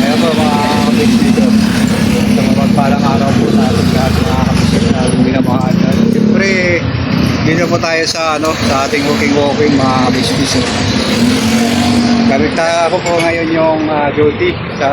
Ayan po mga kabis dito. Sa mapagpalang araw po sa ating lahat mga kabis na binamahal. Siyempre, dito po tayo sa sa ating walking mga kabis. Gamit ako po ngayon yung duty sa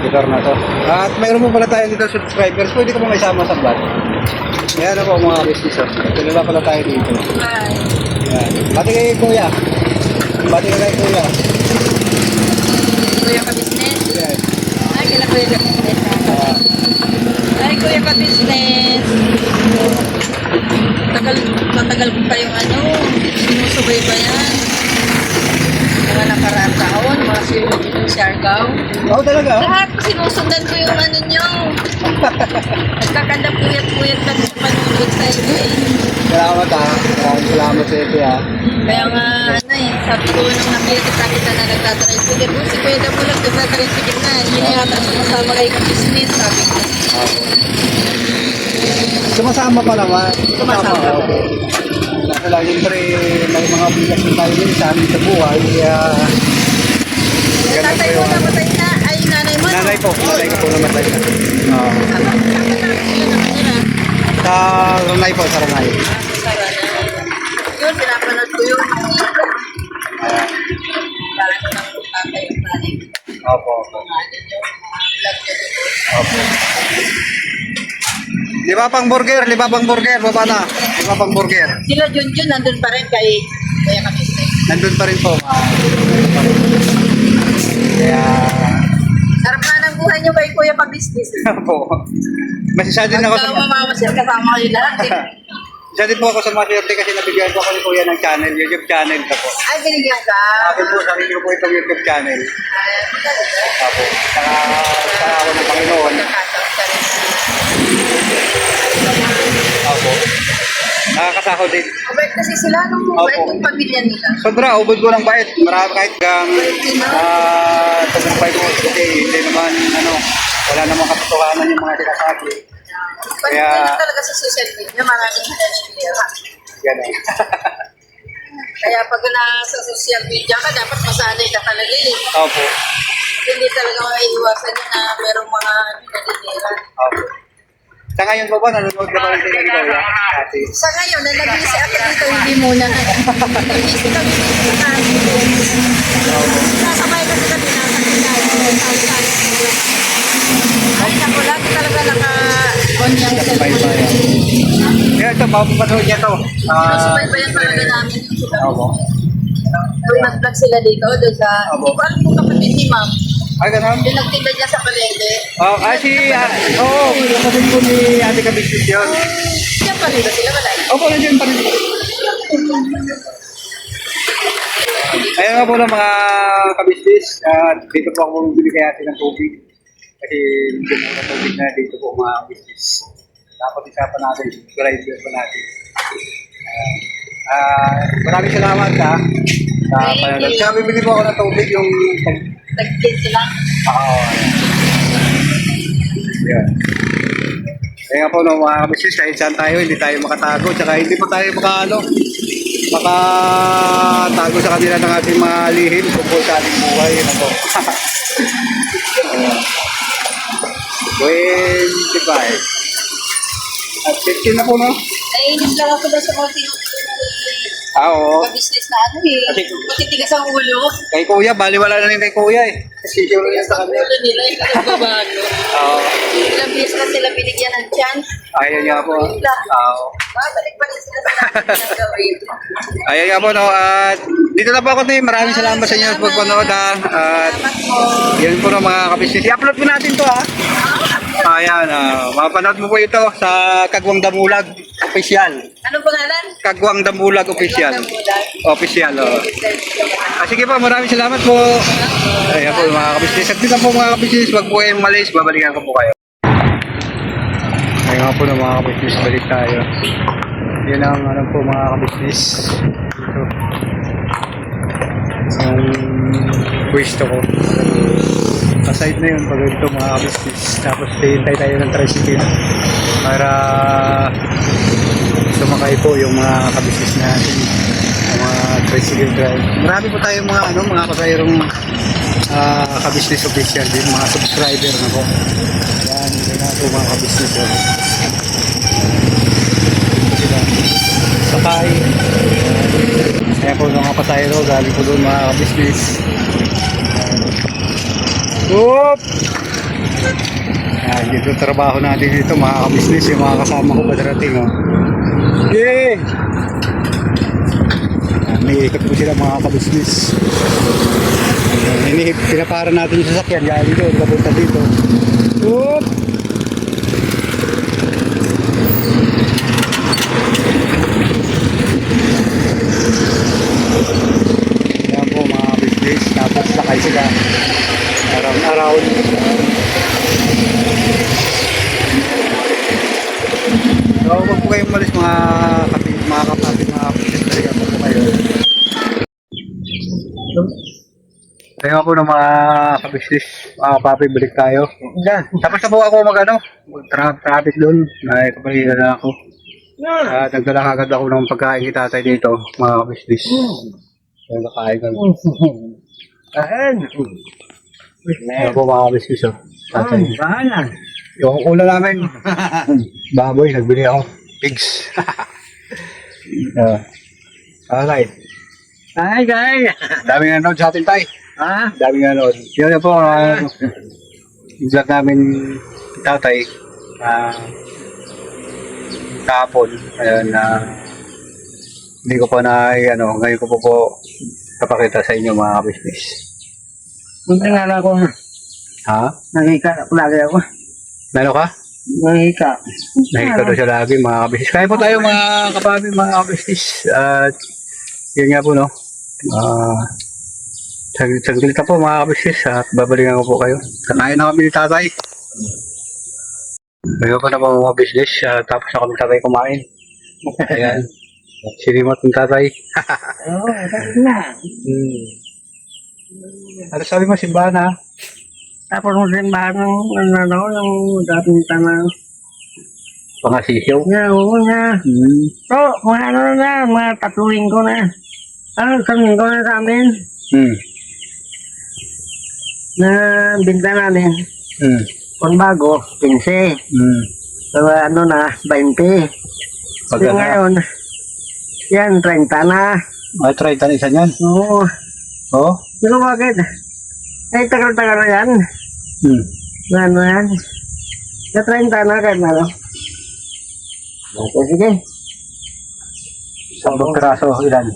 lugar na to. At mayroon po pala tayo dito subscribers. Pwede ko mga isama sa vlog. Ayan po mga kabis. Kilala pala tayo dito. Ayan. Bati kay Kuya. Bati kay Kuya. Kuya ka-business? Yes. Ay, kila Kuya ka-business. Ay, Kuya ka-business. Matagal ko pa yung sinusubaybayan. Mga nakaraan taon, mga Siargao. Oo talaga? Lahat, sinusundan ko yung nyo. Nagkakanda puyat-puyat lang sa panunod sa inyo eh. Salamat salamat sa ito Kaya nga, sabi ko nung nakikita kita na nagtatricycle, si Kuya Damulag nagtatricycle na, hindi na yata sumasama kayo ka-business, sabi ko. Sumasama pa naman. Sumasama pa. Kasi lang, siyempre, may mga bigas na tayo din sa amin sa buhay. Kaya, Tatay mo namatay na, ay nanay mo. nanay ko po namatay na. Sa Ranay po, sa Ranay. Yun, pinapanood ko yun. Parang ko ng tatay yung nanay. Opo. Opo. Libapang burger, baba na. Libapang burger. Sila Junjun, nandun pa rin kay Kuya ka-business. Nandun pa rin po. Kaya, Sarap na ng buhay niyo kay Kuya ka-business. po. Masisa din ako sa... Mamamasyal kasama kayo lahat eh. Isa din po ako sa maswerte kasi nabigyan ko ako ni Kuya ng channel, YouTube channel na po. Ay, binigyan ka. Akin po, sarili ko po itong YouTube channel. Apo. Saka ako ng Panginoon. Apo. Nakakasahod din. Mabait kasi sila nung mabait yung pamilya nila. Sobra, ubod ko ng bait. Marami kahit gang tagumpay ko. Kasi hindi naman, wala namang katotohanan yung mga sinasabi. Kaya talaga sa social media, maraming hinanipira. Ganun. Kaya pag nasa social media ka, dapat masanay ka talaga eh. Opo. Hindi talaga maiiwasan yun na merong mga hinanipira. Opo. Sa ngayon po ba, nanonood ka pa rin sila ni Kuya? Ate. Sa ngayon, na nag-iisi ako dito, hindi muna na. Nag-iisi kami dito na. Nasabay kasi kami nasa Pinayo. Ay, naku, lagi talaga naka-on yung cellphone. Kaya ito, mapapanood niya ito. Sinusubaybayan talaga namin yung sila. Opo. Nung nag-vlog sila dito, doon sa... Hindi ko alam kung kapatid ni Ma'am. Ay, ganun? Yung nagtinda niya sa palengke. Kasi, yung kapatid ko ni Ate Kabistis yun. Diyan pa rin ba sila? Wala. Opo, nandiyan pa rin. Ayun nga po lang mga kabistis. Dito po ako bumibili kay Ate ng tubig. Kasi hindi po na tubig na dito po mga kabistis. Dapat isapan natin, driver pa natin. Maraming salamat sa panonood. Siya, bibili po ako ng tubig yung... Nag-tin sila. Oo. Yan. Kaya nga po no, mga kabistis, kahit saan tayo, hindi tayo makatago. Tsaka hindi po tayo makatago sa kanila ng ating mga lihim tungkol sa ating buhay. Ano po? 25. At 15 na po, no? Naiinis lang ako doon sa mga Oo. business na matitigas ang ulo. Kay Kuya, baliwala na rin kay Kuya eh. Kasi sure yan sa kanya. Ulo nila, yung nagbabago. Oo. Ilang beses na sila binigyan ng chance. Ayun nga po. Oo. Babalik pa rin sila sa natin gawin. Ayun nga po, no? At dito na po ako, Tim. Maraming salamat sa inyo sa pagpanood, ha. At yun po, no, mga kabisnes. I-upload po natin to, ha. Ayan, mapanood mo po ito sa Kagwang Damulag Official. Anong pangalan? Kagwang Damulag Official. Official, oh. Sige po, maraming salamat po. Ayan po, mga kabisnes. At dito po, mga kabisnes, wag po kayong malis. Babalikan ko po kayo. Ayun nga po, no, mga kabisnes. Balik tayo. Yan ang, po, mga kabisnes. Ito. Ang pwesto ko. Aside na yun, pag ito mga kabisnes. Tapos hintay tayo ng tricycle para sumakay po yung mga kabisnes natin, yung mga tricycle drive. Marami po tayong mga mga pasayrong ka-business official din, mga subscriber na po. Yan, yun na po mga ka-business. Sila, sakay. Kaya po mga pasayro, galing po doon mga ka-business. Whoop! Yan, dito trabaho natin dito mga ka-business, yung mga kasama ko padarating. Oh. Yay! Yan, may ikot po sila mga ka-business. Pinapara natin yung sasakyan galing doon, papunta dito. Whoop! Yan po mga business, tapos sakay sila around. So huwag po kayong malis mga kapatid, mga business talaga po kayo. Kaya po ng mga ka-business, mga papi, balik tayo. Tapos na po ako mag-traffic doon. Nakikapalila na ako. Nagdala agad ako ng pagkain ni tatay dito, mga ka-business. Kaya nakain kami. Kaya po mga ka-business, tatay. Yung ulam namin, baboy, nagbili ako. Pigs. Okay. Hi guys! Daming nanood sa atin, tay. Daming nanood. Yun na po, vlog namin tatay. Kahapon. Ayan, hindi ko pa ngayon ko po kapakita sa inyo mga business. Punta nga lang ako. Ha? Nangika lagi ako. Nano ka? Nangika. Nakikita daw siya lagi mga business. Kaya po tayo mga kapabi, mga business. At yun nga po, no? Saglit na po mga business at babalikan ko po kayo. Kanain na kami ni tatay. Ngayon pa na po mga business. Tapos na kami tatay kumain. Ayan. Sinimot ng tatay. Oo, tapos na. Ano sabi mo, simbahan ha? Tapos mo din ba yung dating tanang. Pangasisyaw. Nga, oo nga. So, mga 3 linggo na. 1 linggo na sa amin. Na binta namin. Kung bago, 15. So, na, 20. Pag So, ngayon, yan, 30 na. Ay, try tan isa niyan. Oo. Oh? Pero bakit? Ay, tagal-tagal na yan. Ano yan? Sa 30 na, kahit na. Okay, sige. Sabang piraso, ilan?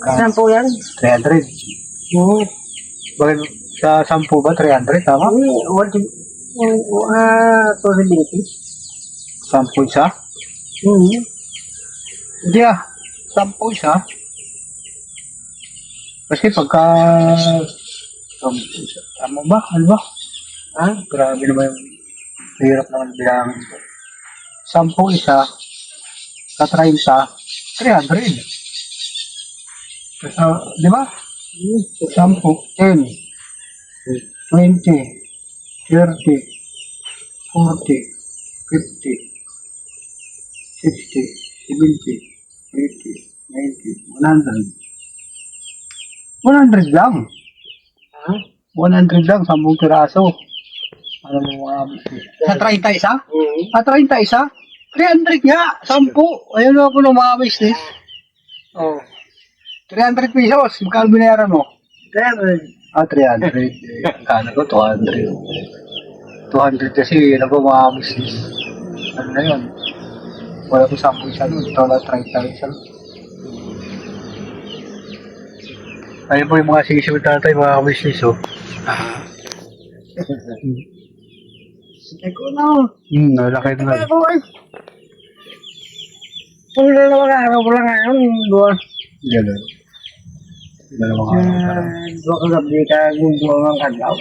10 yan. 300. Oo. Bakit sa 10 ba? 300, tama? To the binti. 10 isa? Hindi 10 isa. Kasi pagka... 10 isa. Tama ba? Ano ba? Grabe naman yung... Hirap naman bilangin ito. 10 isa. Sa 30. 300. So, di ba? 10, 10, 20, 30, 40, 50, 60, 70, 80, 90, 100. 100 lang. 100 lang, 10 piraso. Ano mo sa 30 isa? Sa 30 isa? 300 nga, 10. Ayun ako ng mga business. Oh. 300 pesos, magkano binayaran mo? 300. 300. Magkano ko? 200. 200 kasi yun ako mga business. Ano na yun? Wala ko 10 isa nun. Ito lang 30 isa. Ayun po yung mga sigisip tatay, mga business, oh. Eko na. Nalaki na. Eko ay. Kung dalawang araw ko lang ngayon, Gano'n. Dalawang araw. Dua ka gabi ka, gugulong ang kagaw.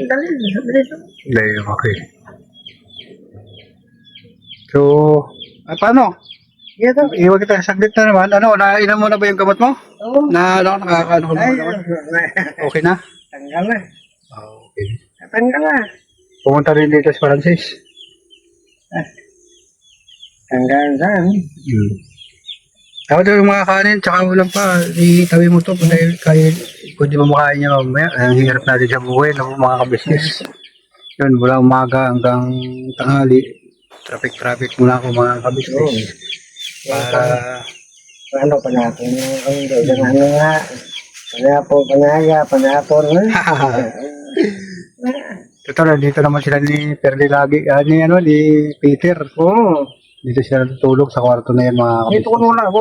Dali, sabi nito. Hindi, okay. So, paano? Iwan kita saglit na naman. Nainom mo na ba yung gamot mo? Oo. Nakakaano ko na gamot? Okay na? Tanggal na. Okay. Tanggal na. Pumunta rin dito sa Francis. Tanggal saan? Ako daw yung mga kanin, tsaka ulam pa. Itawi mo to, dahil kahit kung di mo makain niya mamaya, ang hirap natin sa buhay, no, mga kabisnes. Yun, mula umaga hanggang tanghali, traffic muna ako mga kabisnes. Para, Ano pa natin? Ano nga? Panapon. totoo, dito naman sila ni Perli lagi, ni Peter. Oo. Dito sila natutulog sa kwarto na yan mga Dito ko kabisnes. nuna ko,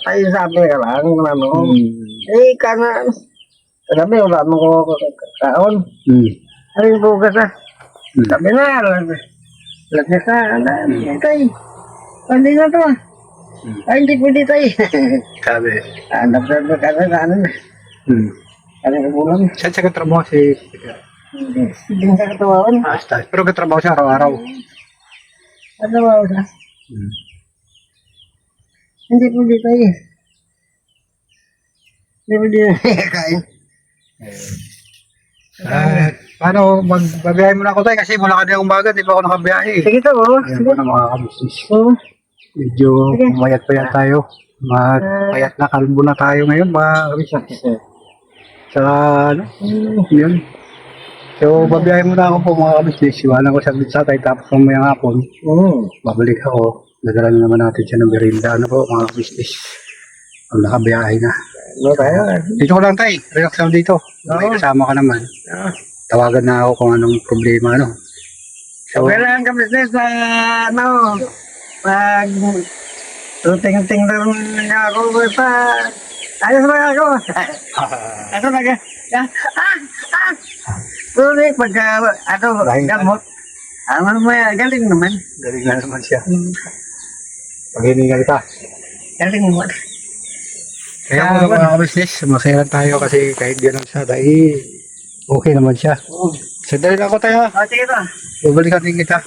tayo sabi ka lang, sabi, wala mo ko kaon. Ay, bukas Sabi na, lagnas tayo. Hindi na to. Ay, hindi pwede tayo. Sabi. Hanap na ano na. Ano ka bulan? Saan siya katrabaho si Peter? Hindi ka katawawan. Basta. Pero katrabaho siya araw-araw. Ano ba siya? Hindi pwede tayo. Hindi pwede kain. Paano, magbabiyahe muna ako tayo kasi mula kanina umaga, di pa ako nakabiyahe. Sige to, Ayan po na mga kabisnes. Oo. Medyo mayat-payat tayo. Payat na kalbo na tayo ngayon mga kabisnes. Sa yun. So, babiyahe muna ako po mga kabisnes. Iwanan ko saglit sa tayo tapos mamayang hapon. Babalik ako. Nadala na naman natin siya ng merienda. Ano po mga kabisnes. Pag nakabiyahe na. Ano tayo? Dito ko lang tayo. Relax lang dito. May kasama ka naman. Tawagan na ako kung anong problema, ano. So, Kailangan ka business na, pag tuting-ting lang nga ako pa, ayos ba ako? Ako Tuloy, pagka, gamot, galing naman. galing na naman siya. Paghiningan ka. Galing naman. Kaya mo mga business, masaya lang tayo kasi kahit gano'n siya, dahil okay naman siya. Sandali lang ako tayo. Sige to. Babalikan din kita.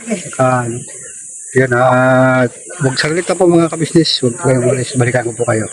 Yan, huwag saglit na po mga kabisnes. Huwag po kayong malis. Balikan ko po kayo.